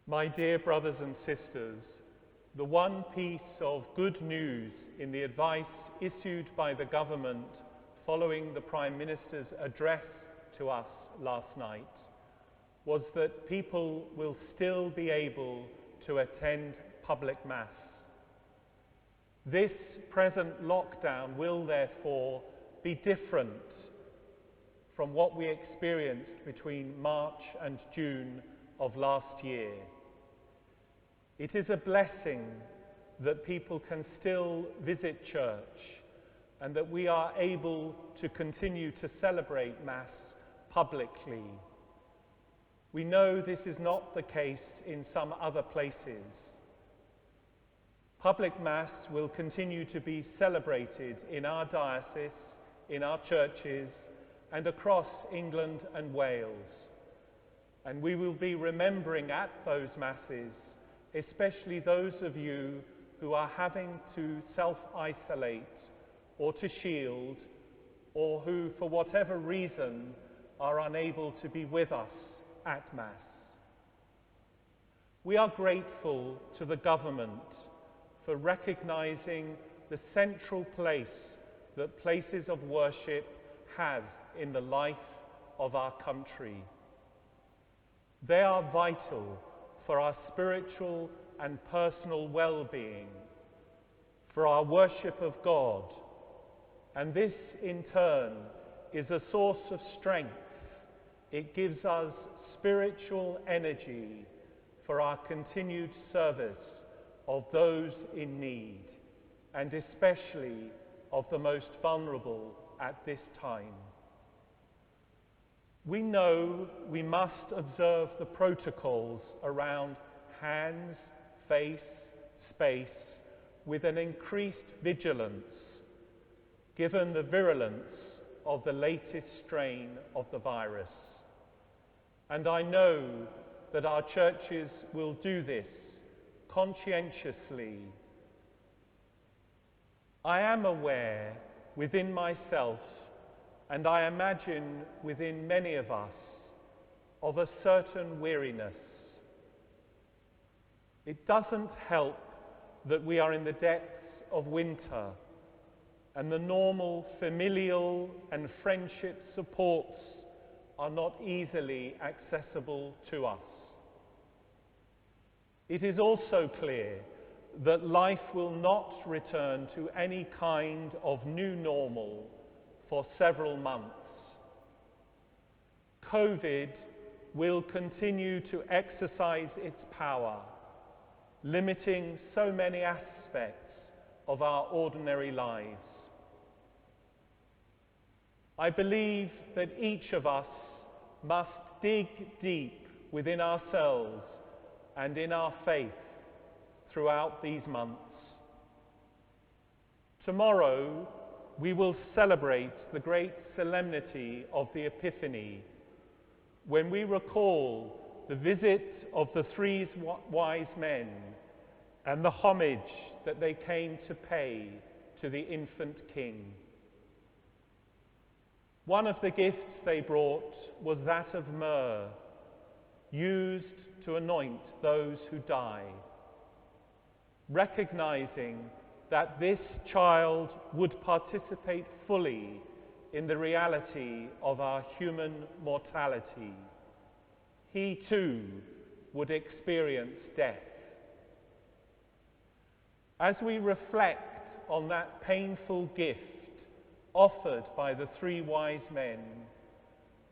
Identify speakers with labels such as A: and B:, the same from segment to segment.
A: My dear brothers and sisters, the one piece of good news in the advice issued by the government following the Prime Minister's address to us last night was that people will still be able to attend public Mass. This present lockdown will therefore be different from what we experienced between March and June of last year. It is a blessing that people can still visit church and that we are able to continue to celebrate Mass publicly. We know this is not the case in some other places. Public Mass will continue to be celebrated in our diocese, in our churches, and across England and Wales. And we will be remembering at those Masses, especially those of you who are having to self-isolate or to shield, or who, for whatever reason, are unable to be with us at Mass. We are grateful to the government for recognising the central place that places of worship have in the life of our country. They are vital for our spiritual and personal well-being, for our worship of God, and this in turn is a source of strength. It gives us spiritual energy for our continued service of those in need, and especially of the most vulnerable at this time. We know we must observe the protocols around hands, face, space with an increased vigilance, given the virulence of the latest strain of the virus. And I know that our churches will do this conscientiously. I am aware within myself, and I imagine within many of us, of a certain weariness. It doesn't help that we are in the depths of winter and the normal familial and friendship supports are not easily accessible to us. It is also clear that life will not return to any kind of new normal for several months. COVID will continue to exercise its power, limiting so many aspects of our ordinary lives. I believe that each of us must dig deep within ourselves and in our faith throughout these months. Tomorrow, we will celebrate the great solemnity of the Epiphany, when we recall the visit of the three wise men and the homage that they came to pay to the infant King. One of the gifts they brought was that of myrrh, used to anoint those who die, recognizing that this child would participate fully in the reality of our human mortality. He too would experience death. As we reflect on that painful gift offered by the three wise men,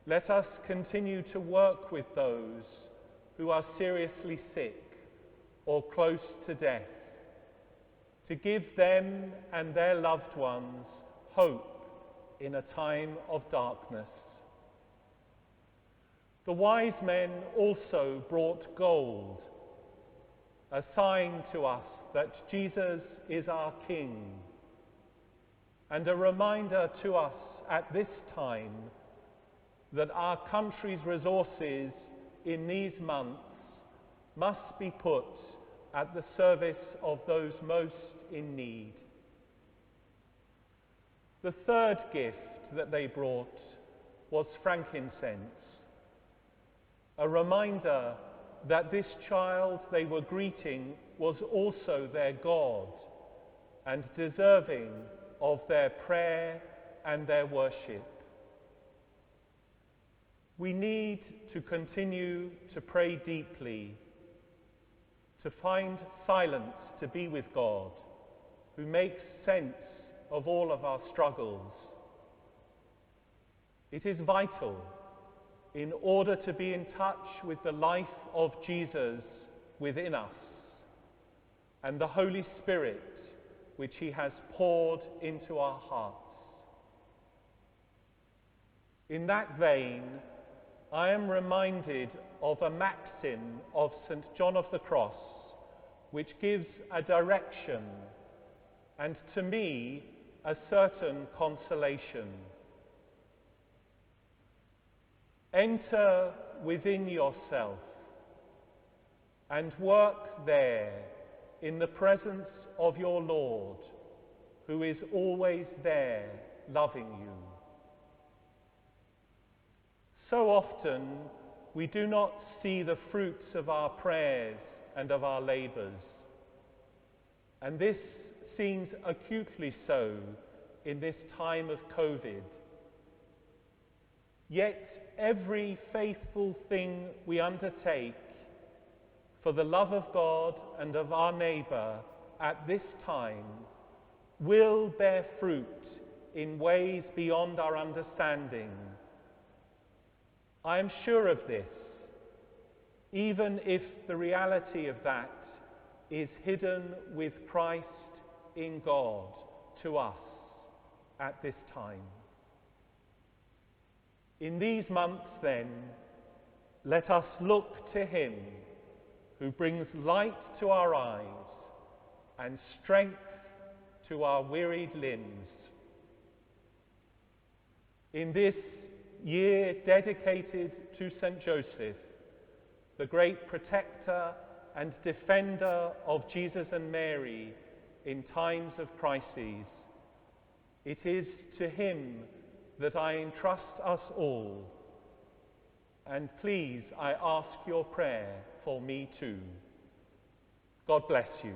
A: let us continue to work with those who are seriously sick or close to death, to give them and their loved ones hope in a time of darkness. The wise men also brought gold, a sign to us that Jesus is our King, and a reminder to us at this time that our country's resources in these months must be put at the service of those most in need. The third gift that they brought was frankincense, a reminder that this child they were greeting was also their God and deserving of their prayer and their worship. We need to continue to pray deeply, to find silence to be with God, who makes sense of all of our struggles. It is vital, in order to be in touch with the life of Jesus within us and the Holy Spirit which he has poured into our hearts. In that vein, I am reminded of a maxim of St. John of the Cross, which gives a direction and, to me, a certain consolation. Enter within yourself and work there in the presence of your Lord, who is always there loving you. So often we do not see the fruits of our prayers and of our labours, and this seems acutely so in this time of COVID. Yet every faithful thing we undertake for the love of God and of our neighbour at this time will bear fruit in ways beyond our understanding. I am sure of this, even if the reality of that is hidden with Christ in God to us at this time. In these months, then, let us look to him who brings light to our eyes and strength to our wearied limbs. In this year dedicated to St. Joseph, the great protector and defender of Jesus and Mary in times of crises, it is to him that I entrust us all. And please, I ask your prayer for me too. God bless you.